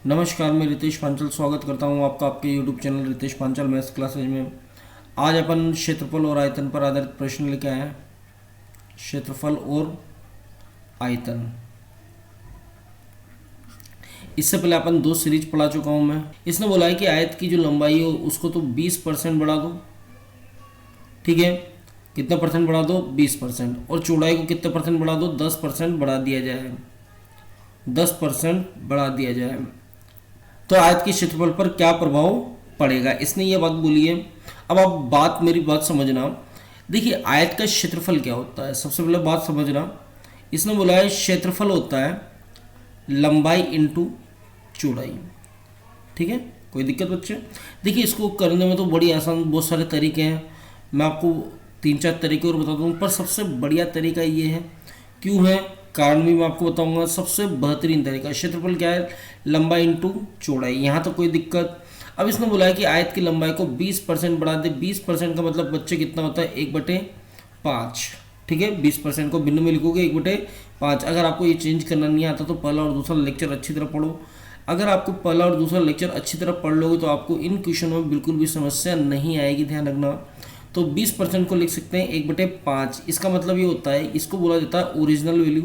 नमस्कार, मैं रितेश पांचाल स्वागत करता हूं आपका आपके YouTube channel Ritesh Panchal maths classes में। आज अपन क्षेत्रफल और आयतन पर आधारित प्रश्न लेके आए हैं। क्षेत्रफल और आयतन, इससे पहले अपन दो सीरीज पढ़ा चुका हूं मैं। इसने बोला है कि आयत की जो लंबाई हो उसको तो 20% बढ़ा दो, ठीक है। कितना परसेंट बढ़ा दो? 20%। और चौड़ाई को कितने परसेंट बढ़ा दो? 10% बढ़ा दिया जाए, 10% बढ़ा दिया जाए। तो आयत के क्षेत्रफल पर क्या प्रभाव पड़ेगा, इसने ये बात बोली है। अब आप मेरी बात समझना। देखिए, आयत का क्षेत्रफल क्या होता है, सबसे पहले बात समझना। इसने बोला है क्षेत्रफल होता है लंबाई इंटू चौड़ाई, ठीक है। कोई दिक्कत बच्चे? देखिए, इसको करने में तो बड़ी आसान, बहुत सारे तरीके हैं। मैं आपको 3-4 तरीके और बता दूँ, पर सबसे बढ़िया तरीका ये है। क्यों है? कारण भी मैं आपको बताऊंगा। सबसे बेहतरीन तरीका क्षेत्रफल क्या है? लंबाई इंटू चौड़ाई। यहाँ तो कोई दिक्कत। अब इसने बोला है कि आयत की लंबाई को 20% बढ़ा दे। 20% का मतलब बच्चे कितना होता है? 1/5, ठीक है। 20% को भिन्न में लिखोगे 1/5। अगर आपको ये चेंज करना नहीं आता तो पहला और दूसरा लेक्चर अच्छी तरह पढ़ो। अगर आपको पहला और दूसरा लेक्चर अच्छी तरह पढ़ लोगे तो आपको इन क्वेश्चनों में बिल्कुल भी समस्या नहीं आएगी, ध्यान रखना। तो 20% को लिख सकते हैं 1/5। इसका मतलब ये होता है, इसको बोला जाता है ओरिजिनल वैल्यू,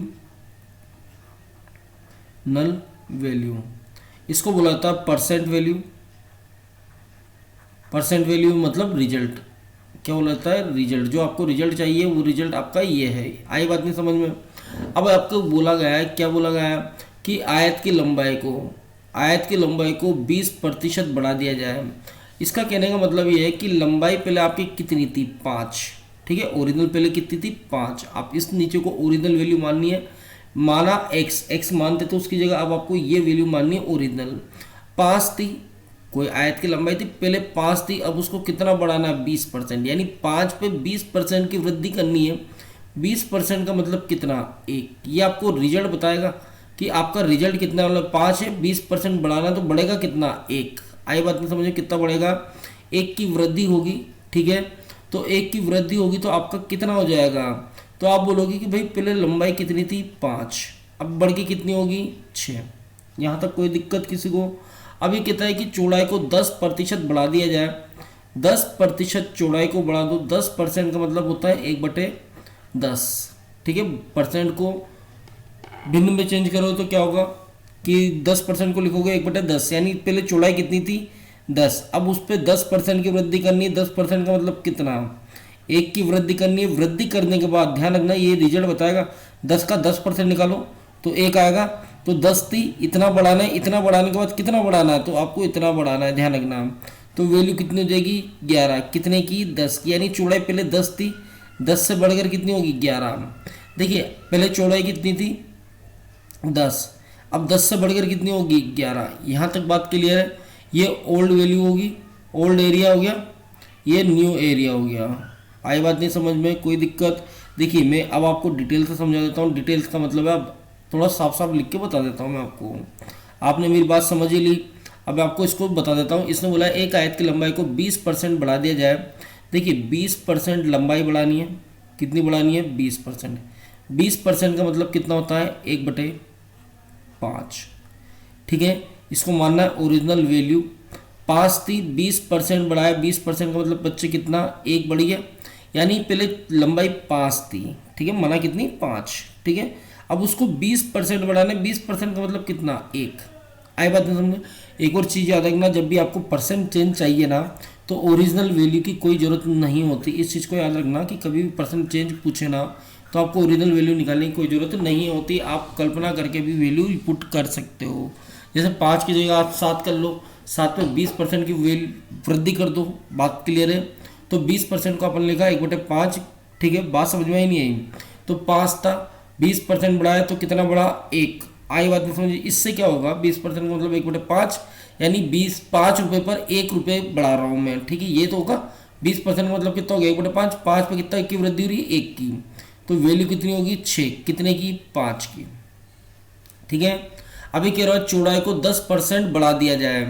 नल वैल्यू। इसको बोला जाता है परसेंट वैल्यू। परसेंट वैल्यू मतलब रिजल्ट। क्या बोला जाता है? रिजल्ट। जो आपको रिजल्ट चाहिए वो रिजल्ट आपका ये है। आई बात नहीं समझ में? अब आपको बोला गया है, क्या बोला गया है कि आयत की लंबाई को 20% बढ़ा दिया जाए। इसका कहने का मतलब ये है कि लंबाई पहले आपकी कितनी थी? 5, ठीक है। ओरिजिनल पहले कितनी थी? 5। आप इस नीचे को ओरिजिनल वैल्यू माननी है, माना x मानते तो उसकी जगह अब आपको ये वैल्यू माननी है ओरिजिनल। 5 थी, कोई आयत की लंबाई थी, पहले 5 थी, अब उसको कितना बढ़ाना है? 20%। यानी 5 पे 20% की वृद्धि करनी है। 20% का मतलब कितना? 1। ये आपको रिजल्ट बताएगा कि आपका रिजल्ट कितना, मतलब 5 है, 20% बढ़ाना तो बढ़ेगा कितना? 1। आई बात नहीं समझे? कितना बढ़ेगा? 1 की वृद्धि होगी, ठीक है। तो 1 की वृद्धि होगी तो आपका कितना हो जाएगा? तो आप बोलोगे कि भाई पहले लंबाई कितनी थी? 5, अब बढ़ के कितनी होगी? 6। यहाँ तक कोई दिक्कत किसी को? अब ये कहता है कि चौड़ाई को 10% बढ़ा दिया जाए। 10% चौड़ाई को बढ़ा दो। 10% का मतलब होता है 1/10, ठीक है। परसेंट को भिन्न में चेंज करो तो क्या होगा कि 10% को लिखोगे 1/10, यानी पहले चौड़ाई कितनी थी? 10। अब उस पर 10% की वृद्धि करनी है। 10% का मतलब कितना? 1 की वृद्धि करनी है। वृद्धि करने के बाद ध्यान रखना, ये रिजल्ट बताएगा। 10 का 10% निकालो तो 1 आएगा। तो 10 थी, इतना बढ़ाना है, इतना बढ़ाने के बाद कितना बढ़ाना है? तो आपको इतना बढ़ाना है, ध्यान रखना। तो वैल्यू कितनी हो जाएगी? 11। कितने की? 10 की। यानी चौड़ाई पहले 10 थी, 10 से बढ़कर कितनी होगी? 11। देखिए, पहले चौड़ाई कितनी थी? 10। अब 10 से बढ़कर कितनी होगी? 11। यहाँ तक बात क्लियर है? ये ओल्ड वैल्यू होगी, ओल्ड एरिया हो गया, ये न्यू एरिया हो गया। आई बात नहीं समझ में? कोई दिक्कत? देखिए, मैं अब आपको डिटेल से समझा देता हूँ। डिटेल्स का मतलब है, अब थोड़ा साफ साफ लिख के बता देता हूँ मैं आपको। आपने मेरी बात समझ ही ली। अब आपको इसको बता देता हूँ। इसने बोला एक आयत की लंबाई को 20% बढ़ा दिया जाए। देखिए, 20% लंबाई बढ़ानी है। कितनी बढ़ानी है? 20%। 20% का मतलब कितना होता है? 1/5, ठीक है। इसको मानना है ओरिजिनल वैल्यू। 5 थी, 20% बढ़ाया। 20% का मतलब बच्चे कितना? 1 बढ़ गया। यानी पहले लंबाई 5 थी, ठीक है। माना कितनी? 5, ठीक है। अब उसको 20% बढ़ाना है। 20% का मतलब कितना? 1। आई बात नहीं समझे? एक और चीज़ याद रखना, जब भी आपको परसेंट चेंज चाहिए ना तो ओरिजिनल वैल्यू की कोई ज़रूरत नहीं होती। इस चीज़ को याद रखना कि कभी भी परसेंट चेंज पूछे ना तो आपको ओरिजिनल वैल्यू निकालने की कोई ज़रूरत नहीं होती। आप कल्पना करके भी वैल्यू पुट कर सकते हो। जैसे 5 की जगह आप 7 कर लो, 7 में 20% की वृद्धि कर दो। बात क्लियर है? तो 20% को अपन लिखा 1/5, ठीक है। बात समझ में ही नहीं आई? तो 5 था, 20% बढ़ाया तो कितना बढ़ा? 1। आई बात नहीं समझिए? इससे क्या होगा? 20% का मतलब 1/5, यानी 5 रुपये पर 1 रुपये बढ़ा रहा हूँ मैं, ठीक है। ये तो होगा 20% का मतलब कितना हो गया? 1/5। 5 पे कितना की वृद्धि हो रही है? 1 की। तो वैल्यू कितनी होगी? 6। कितने की? 5 की, ठीक है। अभी कह रहा है चौड़ाई को 10% बढ़ा दिया जाए।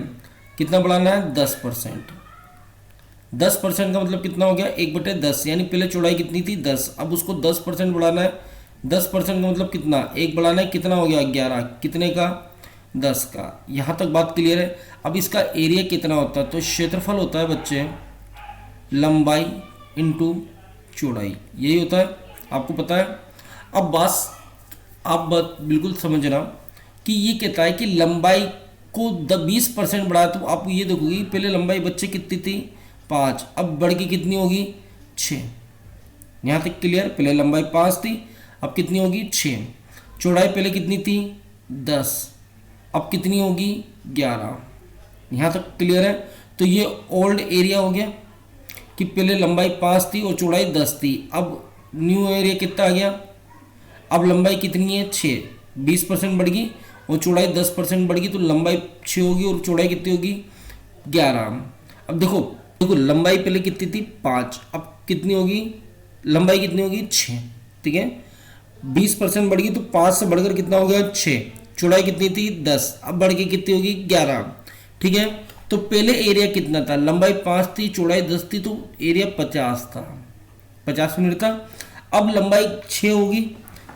कितना बढ़ाना है? 10%। 10% का मतलब कितना हो गया? 1/10, यानी पहले चौड़ाई कितनी थी? 10। अब उसको 10% बढ़ाना है। 10% का मतलब कितना? 1 बढ़ाना है। कितना हो गया? 11। कितने का? 10 का। यहाँ तक बात क्लियर है। अब इसका एरिया कितना होता है, तो क्षेत्रफल होता है बच्चे लंबाई इंटू चौड़ाई, यही होता है, आपको पता है। अब आप बात बिल्कुल समझना कि ये कहता है कि लंबाई को 20% बढ़ाया, तो आप ये देखोगे पहले लंबाई बच्चे कितनी थी 5, अब बढ़ के कितनी होगी 6। यहाँ तक क्लियर। पहले लंबाई 5 थी, अब कितनी होगी 6। चौड़ाई पहले कितनी थी 10, अब कितनी होगी 11। यहाँ तक क्लियर है। तो ये ओल्ड एरिया हो गया कि पहले लंबाई 5 थी और चौड़ाई 10 थी, अब न्यू एरिया कितना आ गया, अब लंबाई कितनी है 6, 20% बढ़ गई और चौड़ाई 10% बढ़ गई, तो लंबाई 6 होगी और चौड़ाई कितनी होगी 11। अब देखो देखो लंबाई पहले कितनी थी 5, अब कितनी होगी लंबाई कितनी होगी 6, ठीक है। 20% बढ़ गई तो 5 से बढ़कर कितना हो गया 6, चौड़ाई कितनी थी 10, अब बढ़ के कितनी होगी 11, ठीक है। तो पहले एरिया कितना था, लंबाई 5 थी चौड़ाई 10 थी, तो एरिया 50 था, 50 यूनिट था। अब लंबाई 6 होगी,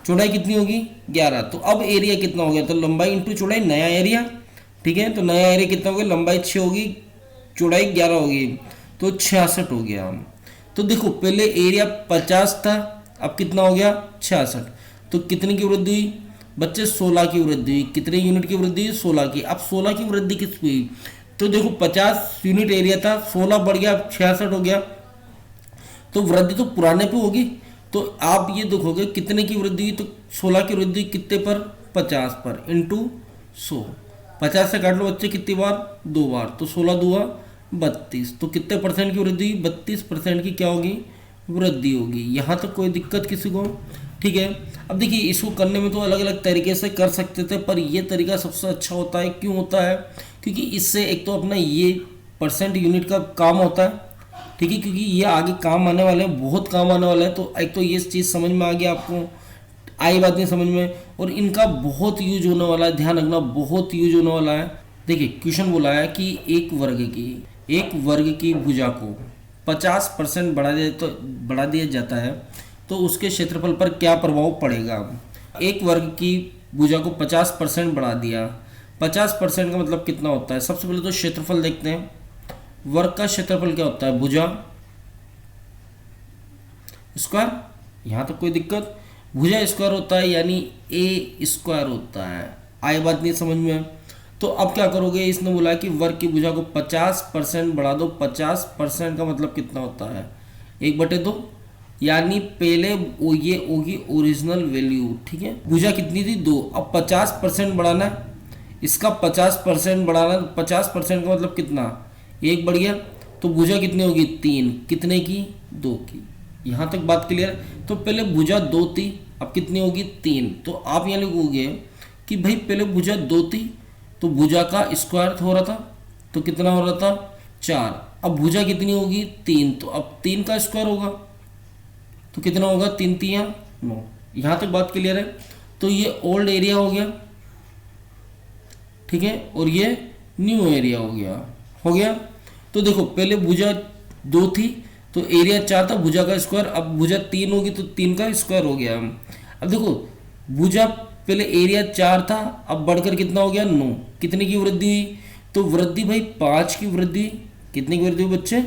चौड़ाई कितनी होगी 11, तो अब एरिया कितना हो गया, तो लंबाई इंटू चौड़ाई नया एरिया, ठीक है। तो नया एरिया कितना हो गया, लंबाई 6 होगी चौड़ाई 11 होगी, तो 66 हो गया। तो देखो पहले एरिया 50 था, अब कितना हो गया 66, तो कितने की वृद्धि हुई बच्चे 16 की वृद्धि हुई। कितने यूनिट की वृद्धि हुई 16 की। अब 16 की वृद्धि किस हुई, तो देखो 50 यूनिट एरिया था, 16 बढ़ गया 66 हो गया, तो वृद्धि तो पुराने पे होगी। तो आप ये देखोगे कितने की वृद्धि हुई, तो 16 की वृद्धि कितने पर 50 पर इंटू 100, 50 से काट लो बच्चे कितनी बार 2 बार, तो 16 दूआ 32, तो कितने परसेंट की वृद्धि, 32% की क्या होगी वृद्धि होगी। यहाँ तक कोई दिक्कत किसी को, ठीक है। अब देखिए इसको करने में तो अलग अलग तरीके से कर सकते थे, पर ये तरीका सबसे अच्छा होता है। क्यों होता है, क्योंकि इससे एक तो अपना ये परसेंट यूनिट का काम होता है, ठीक है, क्योंकि ये आगे काम आने वाले हैं, बहुत काम आने वाला है। तो एक तो ये चीज़ समझ में आ गया आपको, आई बात नहीं समझ में, और इनका बहुत यूज होने वाला है, ध्यान रखना बहुत यूज होने वाला है। देखिए क्वेश्चन बोला है कि एक वर्ग की भुजा को 50% बढ़ा दिया जाता है, तो उसके क्षेत्रफल पर क्या प्रभाव पड़ेगा। एक वर्ग की भुजा को 50% बढ़ा दिया, 50% का मतलब कितना होता है। सबसे पहले तो क्षेत्रफल देखते हैं, वर्ग का क्षेत्रफल क्या होता है, भुजा स्क्वायर। यहाँ तक कोई दिक्कत, भुजा स्क्वायर होता है यानी ए स्क्वायर होता है। आई बात नहीं समझ में। तो अब क्या करोगे, इसने बोला कि वर्ग की भुजा को 50% बढ़ा दो, 50% का मतलब कितना होता है 1/2, यानी पहले ये होगी ओरिजिनल वैल्यू, ठीक है। भुजा कितनी थी 2, अब 50% बढ़ाना है, इसका 50% बढ़ाना, 50% का मतलब कितना 1 बढ़ गया, तो भुजा कितनी होगी 3, कितने की 2 की। यहाँ तक बात क्लियर है। तो पहले भुजा 2 थी, अब कितनी होगी 3, तो आप यहाँ लिखोगे कि भाई पहले भुजा 2 थी तो भुजा का स्क्वायर हो रहा था, तो कितना हो रहा था 4, अब भुजा कितनी होगी 3, तो अब 3 का स्क्वायर होगा, तो कितना होगा 3 3 9। यहाँ तक बात क्लियर है। तो ये ओल्ड एरिया हो गया, ठीक है, और ये न्यू एरिया हो गया। तो देखो पहले भुजा 2 थी तो एरिया 4 था, भुजा का स्क्वायर, अब भुजा 3 होगी तो 3 का स्क्वायर हो गया। अब देखो भुजा पहले एरिया 4 था, अब बढ़कर कितना हो गया 9, कितने की वृद्धि हुई, तो वृद्धि भाई 5 की वृद्धि, कितने की वृद्धि हुई बच्चे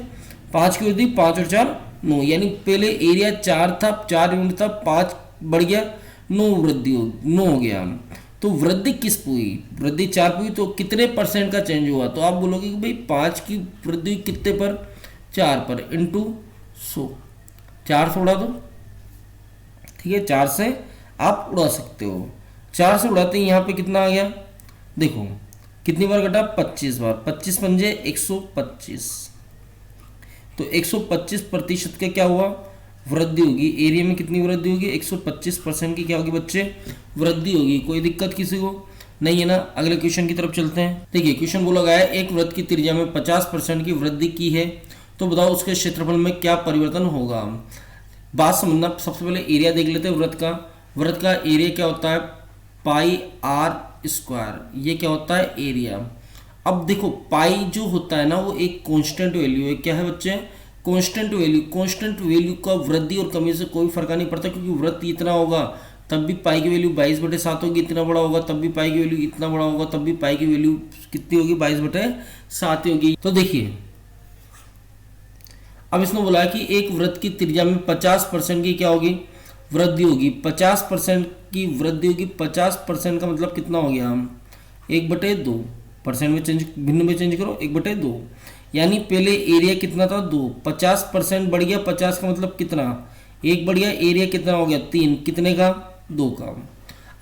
5 की वृद्धि, 5 और 4 9, यानी पहले एरिया 4 था 4 यूनिट था, 5 बढ़ गया 9 वृद्धि 9 हो गया। तो वृद्धि किस पे हुई, वृद्धि 4 पे हुई, तो कितने परसेंट का चेंज हुआ, तो आप बोलोगे कि भाई 5 की वृद्धि कितने पर 4 पर इंटू 100, 4 से उड़ा दो, ठीक है, 4 से आप उड़ा सकते हो। 4 से उड़ाते हैं यहाँ पे कितना आ गया, देखो कितनी बार घटा 25 बार, 25 पंजे 125, तो 125% का क्या हुआ वृद्धि होगी। एरिया में कितनी वृद्धि होगी 125% की क्या होगी बच्चे वृद्धि होगी। कोई दिक्कत किसी को नहीं है ना। अगले क्वेश्चन की तरफ चलते हैं। देखिए क्वेश्चन बोला गया है एक वृत्त की त्रिज्या में 50% की वृद्धि की है, तो बताओ उसके क्षेत्रफल में क्या परिवर्तन होगा। बात समझना, सबसे पहले एरिया देख लेते हैं वृत्त का। वृत्त का एरिया क्या होता है पाई आर स्क्वायर, ये क्या होता है एरिया। अब देखो पाई जो होता है ना वो एक कांस्टेंट वैल्यू है। क्या है बच्चे कांस्टेंट वैल्यू। कांस्टेंट वैल्यू का वृद्धि और कमी से कोई फर्क नहीं पड़ता, क्योंकि वृत्त इतना होगा तब भी पाई की वैल्यू 22/7 होगी, इतना बड़ा होगा, तब भी पाई की वैल्यू इतना बड़ा होगा, तब भी पाई की वैल्यू कितनी होगी, 22/7 ही होगी। तो देखिए अब इसने बोला कि एक वृत्त की त्रिज्या में 50% की क्या होगी, वृद्धि होगी। 50% की वृद्धि होगी। 50% का मतलब कितना हो गया, 1/2 परसेंट में चेंज, भिन्न में चेंज करो, 1/2, यानी पहले एरिया कितना था 2, 50% बढ़ गया, 50 का मतलब कितना, 1 बढ़ गया, एरिया कितना हो गया 3, कितने का, 2 का।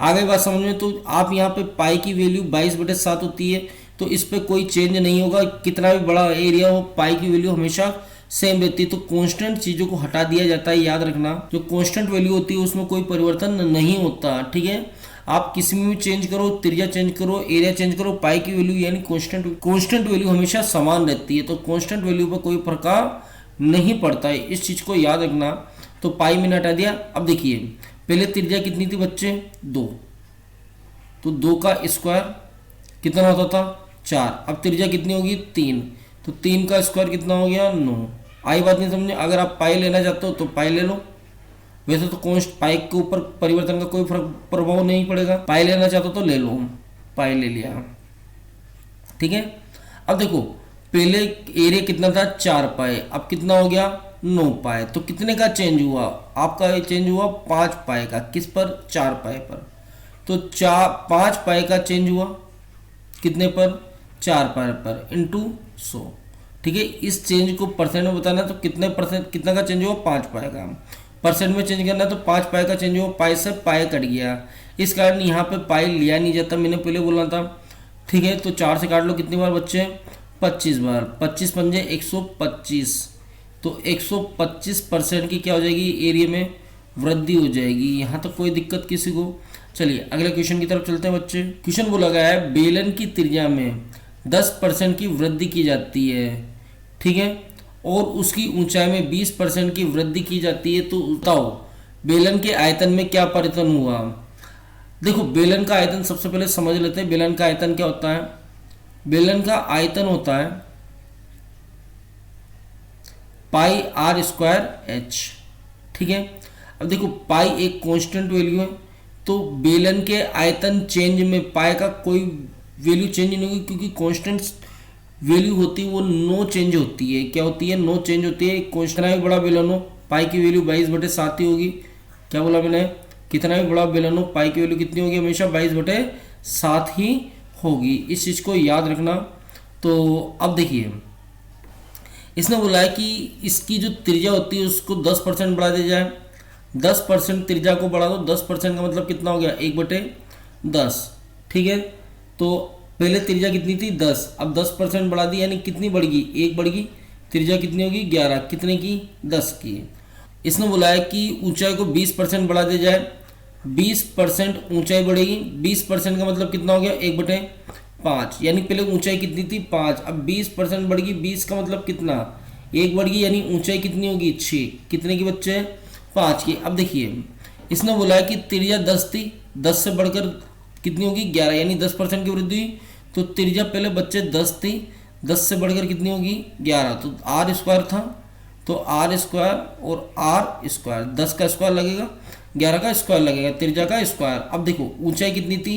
आगे बात समझ में, तो आप यहाँ पे पाई की वैल्यू 22/7 होती है, तो इस पर कोई चेंज नहीं होगा, कितना भी बड़ा एरिया हो पाई की वैल्यू हमेशा सेम रहती है। तो कांस्टेंट चीज़ों को हटा दिया जाता है, याद रखना, जो कांस्टेंट वैल्यू होती है उसमें कोई परिवर्तन नहीं होता, ठीक है। आप किसी में भी चेंज करो, त्रिज्या चेंज करो, एरिया चेंज करो, पाई की वैल्यू यानी कांस्टेंट वैल्यू हमेशा समान रहती है, तो कांस्टेंट वैल्यू पर कोई प्रकार नहीं पड़ता है, इस चीज़ को याद रखना। तो पाई मैंने हटा दिया। अब देखिए पहले त्रिज्या कितनी थी बच्चे, 2, तो 2 का स्क्वायर कितना होता था, 4। अब त्रिज्या कितनी होगी, 3, तो 3 का स्क्वायर कितना हो गया, 9। आई बात नहीं समझे, अगर आप पाई लेना चाहते हो तो पाई ले लो, वैसे तो कॉन्स्ट पाई के ऊपर परिवर्तन का कोई प्रभाव नहीं पड़ेगा, पाई लेना चाहते हो तो ले लो, पाई ले लिया, ठीक है। अब देखो पहले एरिया कितना था, 4 पाई, अब कितना हो गया, 9 पाई, तो कितने का चेंज हुआ, आपका चेंज हुआ 5 पाई का, किस पर, 4 पाई पर, तो 5 पाई का चेंज हुआ कितने पर, 4 पाई पर, इंटू 100, ठीक है। इस चेंज को परसेंट में बताना, तो कितने परसेंट, कितना का चेंज हुआ, 5 पाई का, परसेंट में चेंज करना तो 5 पाई का चेंज हुआ, पाई से पाई कट गया, इस कारण यहाँ पे पाई लिया नहीं जाता, मैंने पहले बोला था, ठीक है। तो 4 से काट लो, कितनी बार बच्चे, 25 बार, 25 पंजे 125, तो 125% की क्या हो जाएगी, एरिया में वृद्धि हो जाएगी। यहाँ तक कोई दिक्कत किसी को। चलिए अगले क्वेश्चन की तरफ चलते हैं बच्चे। क्वेश्चन बोला गया है बेलन की त्रिज्या में 10% की वृद्धि की जाती है, ठीक है, और उसकी ऊंचाई में 20% की वृद्धि की जाती है, तो बताओ बेलन के आयतन में क्या परिवर्तन हुआ। देखो बेलन का आयतन सबसे पहले समझ लेते हैं, बेलन का आयतन क्या होता है। बेलन का आयतन होता है पाई आर स्क्वायर एच, ठीक है। अब देखो पाई एक कांस्टेंट वैल्यू है, तो बेलन के आयतन चेंज में पाई का कोई वैल्यू चेंज नहीं होगी, क्योंकि कांस्टेंट वैल्यू होती है वो नो चेंज होती है, क्या होती है, नो चेंज होती है। कितना भी बड़ा बेलन हो पाई की वैल्यू 22/7 ही होगी। क्या बोला मैंने, कितना भी बड़ा बेलन हो पाई की वैल्यू कितनी होगी, हमेशा 22/7 ही होगी, इस चीज़ को याद रखना। तो अब देखिए इसने बोला है कि इसकी जो त्रिज्या होती है उसको 10% बढ़ा दिया जाए, 10% त्रिज्या को बढ़ा दो, 10% का मतलब कितना हो गया, 1/10, ठीक है। तो पहले त्रिज्या कितनी थी 10, अब 10% बढ़ा दी, यानी कितनी बढ़ गई, 1 बढ़ गई, त्रिज्या कितनी होगी 11, कितने की, 10 की। इसने बोला है कि ऊंचाई को 20% बढ़ा दिया जाए, 20% ऊंचाई बढ़ेगी, 20% का मतलब कितना हो गया, 1/5, यानी पहले ऊंचाई कितनी थी 5, अब 20% बढ़ गई, 20 का मतलब कितना, 1 बढ़ गई, यानी ऊंचाई कितनी होगी 6, कितने की बच्चे, 5 की। अब देखिए इसने बोला है कि त्रिज्या 10 थी, 10 से बढ़कर कितनी होगी 11, यानी 10% की वृद्धि हुई, तो त्रिज्या पहले बच्चे 10 थी, 10 से बढ़कर कितनी होगी 11, तो आर स्क्वायर था, तो आर स्क्वायर और आर स्क्वायर, 10 का स्क्वायर लगेगा, 11 का स्क्वायर लगेगा, त्रिज्या का स्क्वायर। अब देखो ऊंचाई कितनी थी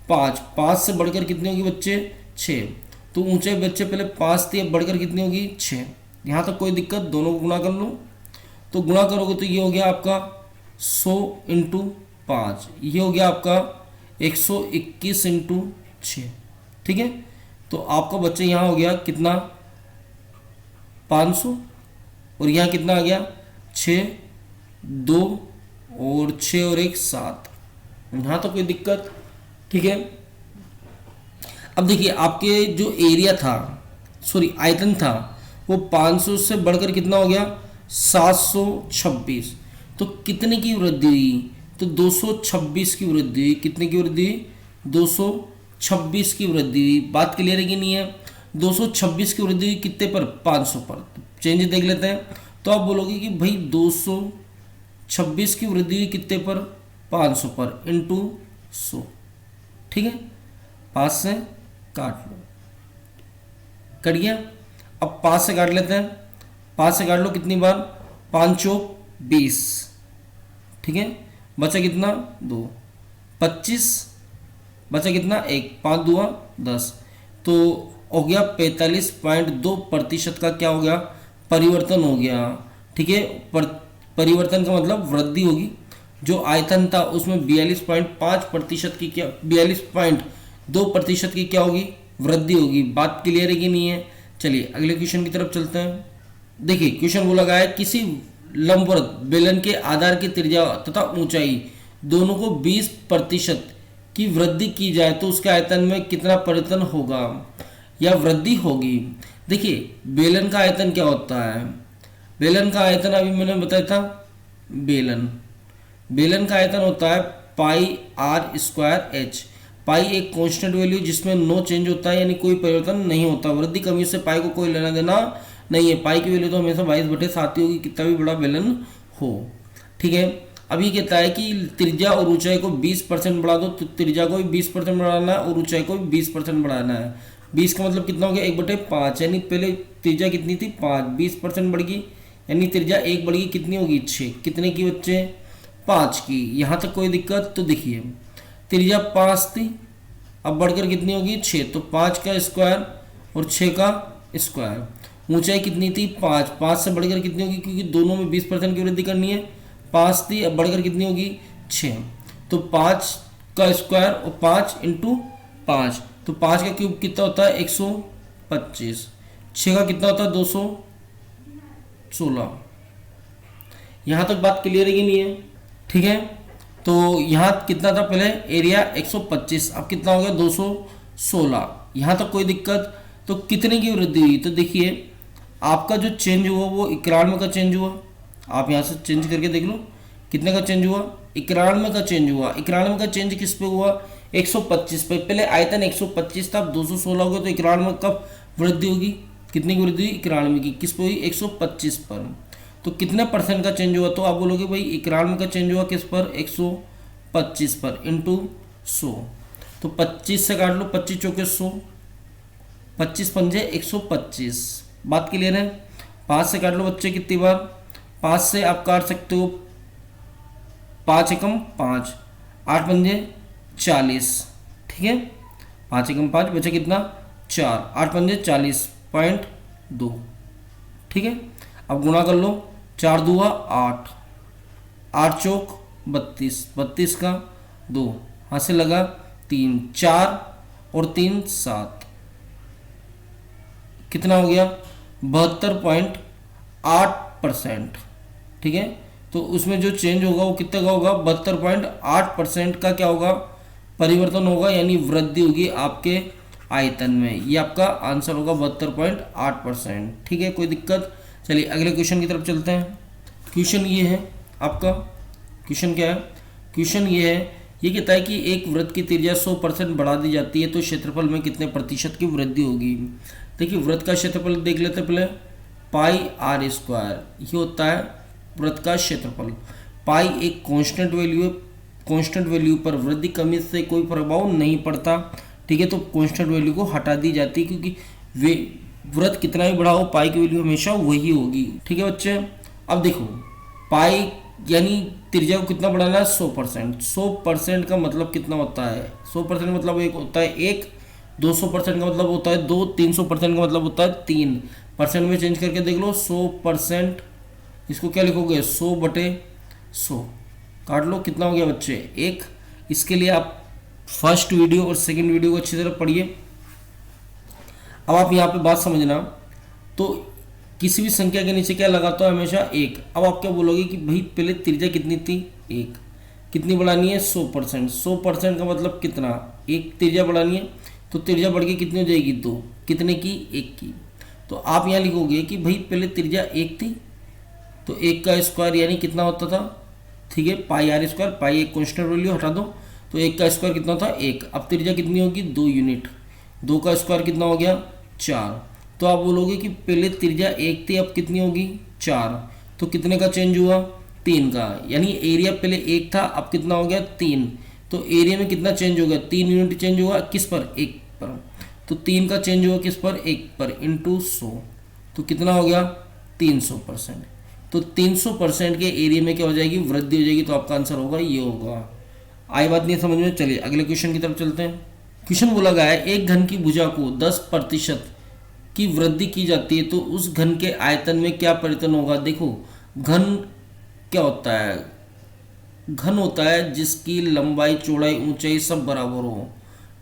5, 5 से बढ़कर कितनी होगी बच्चे 6, तो ऊंचाई बच्चे पहले 5 थी, अब बढ़कर कितनी होगी 6। यहाँ तक कोई दिक्कत, दोनों को गुणा कर लो, तो गुणा करोगे तो ये हो गया आपका 100 × 5, ये हो गया आपका 121 × 6, ठीक है। तो आपका बच्चे यहाँ हो गया कितना 500, और यहाँ कितना आ गया 6, 2 और 6 और 1 7, यहाँ तो कोई दिक्कत, ठीक है। अब देखिए आपके जो एरिया था, सॉरी आयतन था, वो 500 से बढ़कर कितना हो गया 726, तो कितने की वृद्धि हुई, तो 226 की वृद्धि हुई, कितने की वृद्धि हुई 226 की वृद्धि हुई। बात क्लियर है कि नहीं है, 226 की वृद्धि हुई कितने पर, 500 पर। चेंज देख लेते हैं, तो आप बोलोगे कि भाई 226 की वृद्धि हुई कितने पर, 500 पर, इंटू 100, ठीक है। 5 से काट लो, कट गया। अब 5 से काट लेते हैं, 5 से काट लो कितनी बार, 5 चौक 20, ठीक है, बचा कितना 2, 25 बचा कितना 1, 5 दूआ 10, तो हो गया 45.2% का क्या हो गया परिवर्तन हो गया। ठीक है, परिवर्तन का मतलब वृद्धि होगी। जो आयतन था उसमें 42.5% की क्या 42.2% की क्या होगी वृद्धि होगी। बात क्लियर है कि नहीं है? चलिए अगले क्वेश्चन की तरफ चलते हैं। देखिए क्वेश्चन बोला गया है किसी लंबवत बेलन के आधार की त्रिज्या तथा ऊंचाई दोनों को 20% की वृद्धि की जाए तो उसके आयतन में कितना परिवर्तन होगा या वृद्धि होगी। देखिए बेलन का आयतन क्या होता है, बेलन का आयतन अभी मैंने बताया था, बेलन का आयतन होता है पाई आर स्क्वायर एच। पाई एक कांस्टेंट वैल्यू जिसमें नो चेंज होता है, यानी कोई परिवर्तन नहीं होता। वृद्धि कमी से पाई को कोई लेना देना नहीं है। पाई की वैल्यू तो हमेशा 22/7 ही होगी, कितना भी बड़ा बेलन हो। ठीक है, अब ये कहता है कि त्रिज्या और ऊंचाई को 20% बढ़ा दो, तो त्रिज्या को भी 20% बढ़ाना है और ऊंचाई को भी 20% बढ़ाना है। 20 का मतलब कितना हो गया 1/5, यानी पहले त्रिज्या कितनी थी 5, 20% बढ़ गई, यानी त्रिज्या 1 बढ़ गई, कितनी होगी 6। कितने की बच्चे 5 की। यहाँ तक कोई दिक्कत? तो देखिए त्रिज्या 5 थी, अब बढ़कर कितनी होगी 6, तो 5 का स्क्वायर और 6 का स्क्वायर। ऊंचाई कितनी थी 5, 5 से बढ़कर कितनी होगी, क्योंकि दोनों में 20% की वृद्धि करनी है। 5 थी, अब बढ़कर कितनी होगी 6, तो 5 का स्क्वायर और 5 इंटू 5, तो 5 का क्यूब कितना होता है 125, 6 का कितना होता है 216। यहाँ तक बात क्लियर है कि नहीं है? ठीक है, तो यहाँ कितना था पहले एरिया 125, अब कितना हो गया 216। यहाँ तक कोई दिक्कत? तो कितने की वृद्धि हुई? तो देखिए आपका जो चेंज हुआ वो 91 का चेंज हुआ। आप यहाँ से चेंज करके देख लो कितने का चेंज हुआ, 91 का चेंज हुआ। 91 का चेंज किस पे हुआ 125 पे। पहले आयतन 125 था, अब 216 हो गया, तो 91 कब वृद्धि होगी, कितनी की वृद्धि हुई 91 की, किस पे हुई 125 पर। तो कितने % का चेंज हुआ? तो आप बोलोगे भाई 91 का चेंज हुआ किस पर 125 पर इंटू 100, तो 25 से काट लो, 25 चौके 100, 25 पंजे 125। बात क्लियर है? 5 से काट लो बच्चे कितनी बार, 5 से आप काट सकते हो 5 एकम 5, 8 पंजे 40। ठीक है, 5 एकम 5 बचा कितना 4, 8 पंजे 40.2। ठीक है, अब गुणा कर लो, 4 दूआ 8, 8 चौक 32, 32 का 2, हाथ से लगा 3, 4 और 3 7, कितना हो गया 72.8%। ठीक है, तो उसमें जो चेंज होगा वो कितने का होगा 72.8% का क्या होगा परिवर्तन होगा, यानी वृद्धि होगी आपके आयतन में। ये आपका आंसर होगा 72.8%। ठीक है, कोई दिक्कत? चलिए अगले क्वेश्चन की तरफ चलते हैं। क्वेश्चन ये है आपका, क्वेश्चन क्या है, क्वेश्चन ये है, ये कहता है कि एक वृत्त की त्रिज्या 100% बढ़ा दी जाती है तो क्षेत्रफल में कितने प्रतिशत की वृद्धि होगी। देखिए वृत्त का क्षेत्रफल देख लेते हैं पहले, पाई आर स्क्वायर ये होता है वृत्त का क्षेत्रफल। पाई एक कांस्टेंट वैल्यू है, कांस्टेंट वैल्यू पर वृद्धि कमी से कोई प्रभाव नहीं पड़ता। ठीक है, तो कांस्टेंट वैल्यू को हटा दी जाती है, क्योंकि वे वृत्त कितना भी बड़ा हो पाई की वैल्यू हमेशा वही होगी। ठीक है बच्चे, अब देखो पाई यानी त्रिज्या को कितना बढ़ाना है 100%। 100% का मतलब कितना होता है, 100% मतलब एक होता है 1, 200% का मतलब होता है 2, 300% का मतलब होता है 3%। में चेंज करके देख लो 100%, इसको क्या लिखोगे 100/100, काट लो, कितना हो गया बच्चे 1। इसके लिए आप फर्स्ट वीडियो और सेकंड वीडियो को अच्छी तरह पढ़िए। अब आप यहाँ पे बात समझना, तो किसी भी संख्या के नीचे क्या लगाता है हमेशा 1। अब आप क्या बोलोगे कि भाई पहले त्रिज्या कितनी थी 1, कितनी बढ़ानी है 100%। 100% का मतलब कितना, 1 त्रिज्या बढ़ानी है, तो त्रिज्या बढ़ के कितनी हो जाएगी 2, कितने की 1 की। तो आप यहाँ लिखोगे कि भाई पहले त्रिज्या 1 थी, तो 1 का स्क्वायर यानी कितना होता था, ठीक है पाई आर स्क्वायर, पाई एक कॉन्स्टेंट वैल्यू हटा दो, तो 1 का स्क्वायर कितना था 1। अब त्रिज्या कितनी होगी 2 यूनिट, 2 का स्क्वायर कितना हो गया 4। तो आप बोलोगे कि पहले त्रिज्या 1 थी, अब कितनी होगी 4, तो कितने का चेंज हुआ 3 का, यानी एरिया पहले 1 था अब कितना हो गया 3, तो एरिया में कितना चेंज हो गया 3 यूनिट चेंज हुआ किस पर 1 पर, तो 3 का चेंज हुआ किस पर 1 पर इंटू 100, तो कितना हो गया 300%। तो 300% के एरिया में क्या हो जाएगी, वृद्धि हो जाएगी। तो आपका आंसर होगा ये होगा। आई बात नहीं समझ में? चलिए अगले क्वेश्चन की तरफ चलते हैं। क्वेश्चन बोला गया है एक घन की भुजा को 10% की वृद्धि की जाती है तो उस घन के आयतन में क्या परिवर्तन होगा। देखो घन क्या होता है, घन होता है जिसकी लंबाई चौड़ाई ऊंचाई सब बराबर हो।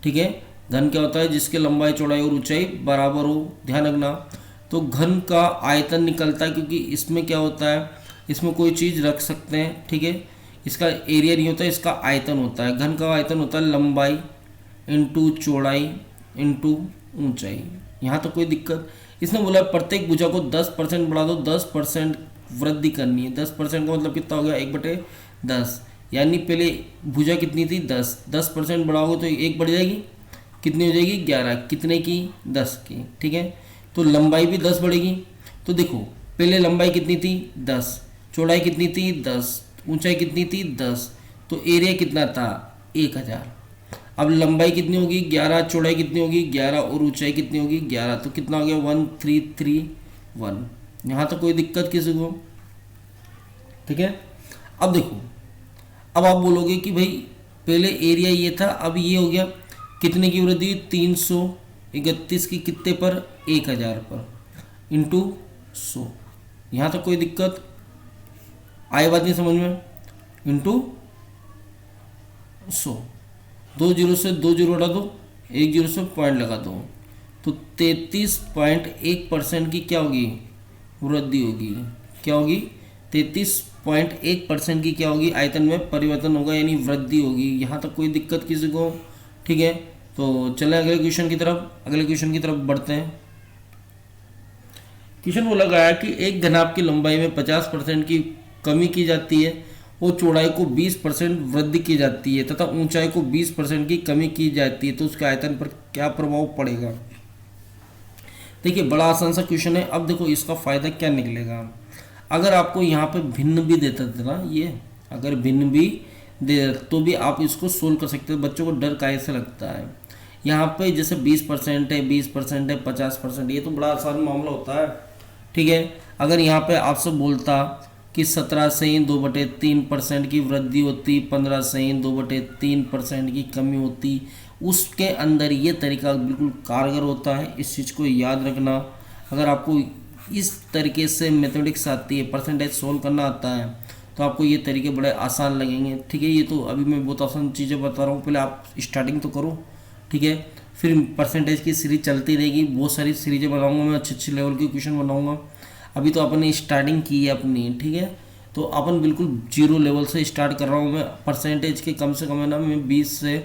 ठीक है, घन क्या होता है, जिसके लंबाई चौड़ाई और ऊंचाई बराबर हो, ध्यान रखना। तो घन का आयतन निकलता है क्योंकि इसमें क्या होता है, इसमें कोई चीज़ रख सकते हैं। ठीक है, इसका एरिया नहीं होता, इसका आयतन होता है। घन का आयतन होता है लंबाई इंटू चौड़ाई इंटू ऊंचाई। यहाँ तो कोई दिक्कत। इसने बोला प्रत्येक भुजा को 10% बढ़ा दो, 10% वृद्धि करनी है। 10% का मतलब कितना हो गया, 1/10। यानी पहले भुजा कितनी थी, 10, 10% बढ़ाओगे तो एक बढ़ जाएगी, कितनी हो जाएगी, 11। कितने की, 10 की। ठीक है, तो लंबाई भी 10 बढ़ेगी। तो देखो पहले लंबाई कितनी थी, 10, चौड़ाई कितनी थी, 10, ऊंचाई कितनी थी, 10। तो एरिया कितना था, 1000। अब लंबाई कितनी होगी, 11, चौड़ाई कितनी होगी, 11, और ऊंचाई कितनी होगी, 11। तो कितना हो गया, 1331। यहाँ तो कोई दिक्कत किसी को। ठीक है, अब देखो, अब आप बोलोगे कि भाई पहले एरिया ये था, अब ये हो गया, कितने की वृद्धि, 331 की कितने पर, 1000 पर, इंटू 100। यहाँ तक कोई दिक्कत आई बात नहीं समझ में, इंटू 100। 2 जीरो से 2 जीरो हटा दो, 1 जीरो से पॉइंट लगा दो, तो 33.1% की क्या होगी, वृद्धि होगी। क्या होगी, 33.1% की क्या होगी, आयतन में परिवर्तन होगा, यानी वृद्धि होगी। यहाँ तक कोई दिक्कत किसी को। ठीक है, तो चलें अगले क्वेश्चन की तरफ। अगले क्वेश्चन की तरफ बढ़ते हैं। क्वेश्चन बोला गया है कि एक घनाभ की लंबाई में 50% की कमी की जाती है और चौड़ाई को 20% वृद्धि की जाती है तथा ऊंचाई को 20% की कमी की जाती है, तो उसके आयतन पर क्या प्रभाव पड़ेगा। देखिए बड़ा आसान सा क्वेश्चन है। अब देखो इसका फायदा क्या निकलेगा। अगर आपको यहाँ पे भिन्न भी देता था ना, ये अगर भिन्न भी दे तो भी आप इसको सोल्व कर सकते हो। बच्चों को डर काहे से लगता है। यहाँ पे जैसे 20% है, 20% है, 50%, ये तो बड़ा आसान मामला होता है। ठीक है, अगर यहाँ पे आपसे बोलता कि 17 से 2/3% की वृद्धि होती, 15 से 2/3% की कमी होती, उसके अंदर ये तरीका बिल्कुल कारगर होता है। इस चीज़ को याद रखना। अगर आपको इस तरीके से मैथमेटिक्स आती है, परसेंटेज सोल्व करना आता है, तो आपको ये तरीके बड़े आसान लगेंगे। ठीक है, ये तो अभी मैं बहुत आसान चीज़ें बता रहा हूँ, पहले आप स्टार्टिंग तो करो। ठीक है, फिर परसेंटेज की सीरीज चलती रहेगी, बहुत सारी सीरीजें बनाऊंगा मैं, अच्छे अच्छे लेवल के क्वेश्चन बनाऊंगा। अभी तो अपन ने स्टार्टिंग की है अपनी। ठीक है, तो अपन बिल्कुल जीरो लेवल से स्टार्ट कर रहा हूँ मैं। परसेंटेज के कम से कम है ना, मैं 20 से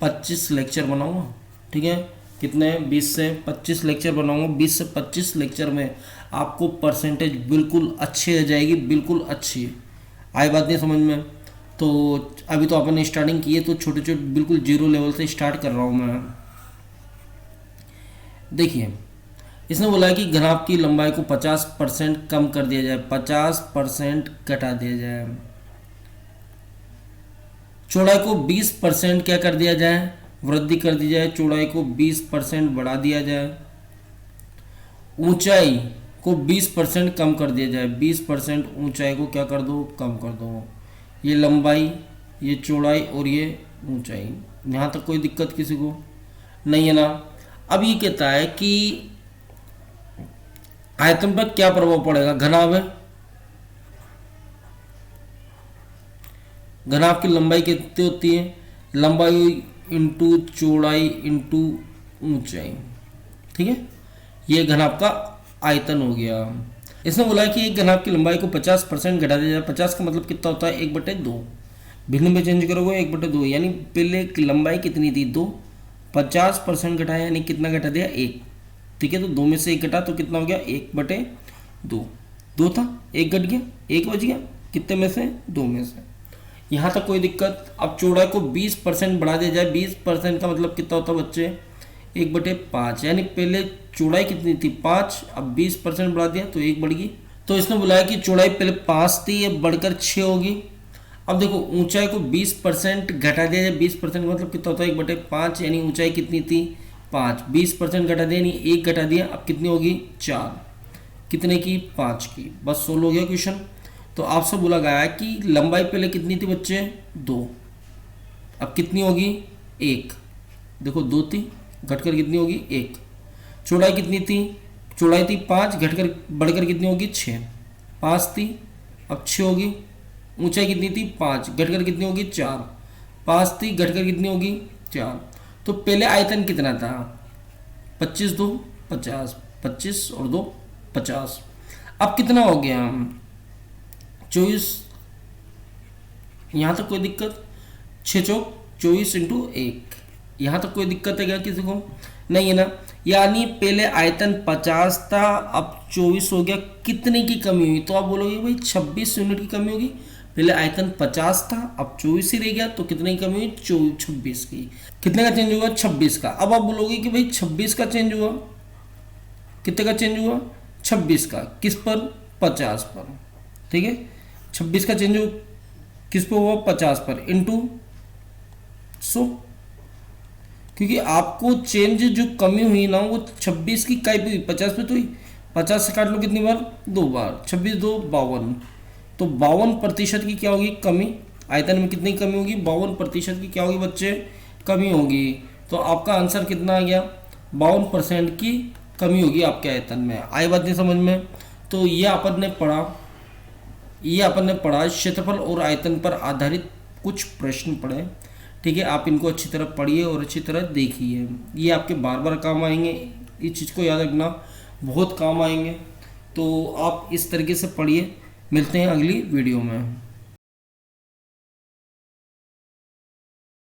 25 लेक्चर बनाऊंगा। ठीक है, कितने, 20 से 25 लेक्चर बनाऊंगा। 20 से 25 लेक्चर में आपको परसेंटेज बिल्कुल अच्छी आ जाएगी, बिल्कुल अच्छी। आई बात नहीं समझ में। तो अभी तो अपन ने स्टार्टिंग की है, तो छोटे छोटे बिल्कुल जीरो लेवल से स्टार्ट कर रहा हूँ मैं। देखिए इसने बोला है कि घनाभ की लंबाई को 50% कम कर दिया जाए, 50% घटा दिया जाए। चौड़ाई को 20% क्या कर दिया जाए, वृद्धि कर दी जाए। चौड़ाई को 20% बढ़ा दिया जाए। ऊंचाई को 20% कम कर दिया जाए। 20% ऊंचाई को क्या कर दो, कम कर दो। ये लंबाई, ये चौड़ाई और ये ऊंचाई। यहाँ तक कोई दिक्कत किसी को नहीं है ना। अब ये कहता है कि आयतन पर क्या प्रभाव पड़ेगा। घनाभ है, घनाभ की लंबाई कितनी होती है, लंबाई इंटू चौड़ाई इंटू ऊंचाई। ठीक है, ये घनाभ का आयतन हो गया। इसने बोला है कि एक घनाभ की लंबाई को 50% घटा दिया जाए। 50 का मतलब कितना होता है, 1/2। भिन्न में चेंज करोगे 1/2, यानी पहले की लंबाई कितनी थी, 2, 50% घटाया यानी कितना घटा दिया, 1। ठीक है, तो 2 में से 1 घटा तो कितना हो गया, 1/2। 2 था, 1 घट गया, 1 बच गया, कितने में से, 2 में से। यहाँ तक कोई दिक्कत। अब चौड़ाई को 20% बढ़ा दिया जाए। 20% का मतलब कितना होता है बच्चे, 1/5, यानी पहले चौड़ाई कितनी थी, 5, अब 20% बढ़ा दिया तो 1 बढ़ गई। तो इसने बुलाया कि चौड़ाई पहले 5 थी, ये बढ़कर 6 होगी। अब देखो ऊंचाई को 20% घटा दिया जाए। 20% का मतलब कितना होता है, 1/5, यानी ऊंचाई कितनी थी, 5, 20% घटा दिया यानी 1 घटा दिया, अब कितनी होगी, 4। कितने की, 5 की। बस सोल्व हो गया क्वेश्चन। तो आपसे बोला गया है कि लंबाई पहले कितनी थी बच्चे, 2, अब कितनी होगी, 1। देखो 2 थी, घटकर कितनी होगी, 1। चौड़ाई कितनी थी, चौड़ाई थी 5, घटकर बढ़कर कितनी होगी, 6। 5 थी, अब 6 होगी। ऊंचाई कितनी थी, 5, घटकर कितनी होगी, 4। 5 थी, घटकर कितनी होगी, 4। तो पहले आयतन कितना था, 25 2 50, 25 और 2 50। अब कितना हो गया, 24। यहाँ तक कोई दिक्कत, 6 चौक 24 इंटू 1। यहाँ तक कोई दिक्कत है क्या किसी को, नहीं है ना। यानी पहले आयतन 50 था, अब 24 हो गया, कितने की कमी हुई, तो आप बोलोगे भाई 26 यूनिट की कमी होगी। पहले आयतन 50 था, अब 24 ही रह गया, तो कितने की कमी हुई, 26 की। कितने का चेंज हुआ, 26 का। अब आप बोलोगे कि भाई 26 का चेंज हुआ, कितने का चेंज हुआ, 26 का। किस पर, 50 पर, ठीक है। 26 का चेंज किस पर हुआ, 50 पर, इंटू 100। क्योंकि आपको चेंज जो कमी हुई ना वो 26 की कई पे हुई, 50 पे तो हुई। 50 से काट लो कितनी बार, 2 बार, 26 2 52। तो 52% की क्या होगी, कमी। आयतन में कितनी कमी होगी, 52% की क्या होगी बच्चे, कमी होगी। तो आपका आंसर कितना आ गया, 52% की कमी होगी आपके आयतन में। आई बात नहीं समझ में। तो ये अपन ने पढ़ा क्षेत्रफल और आयतन पर आधारित कुछ प्रश्न पढ़े, ठीक है। आप इनको अच्छी तरह पढ़िए और अच्छी तरह देखिए, ये आपके बार बार काम आएंगे। इस चीज़ को याद रखना, बहुत काम आएंगे। तो आप इस तरीके से पढ़िए। मिलते हैं अगली वीडियो में।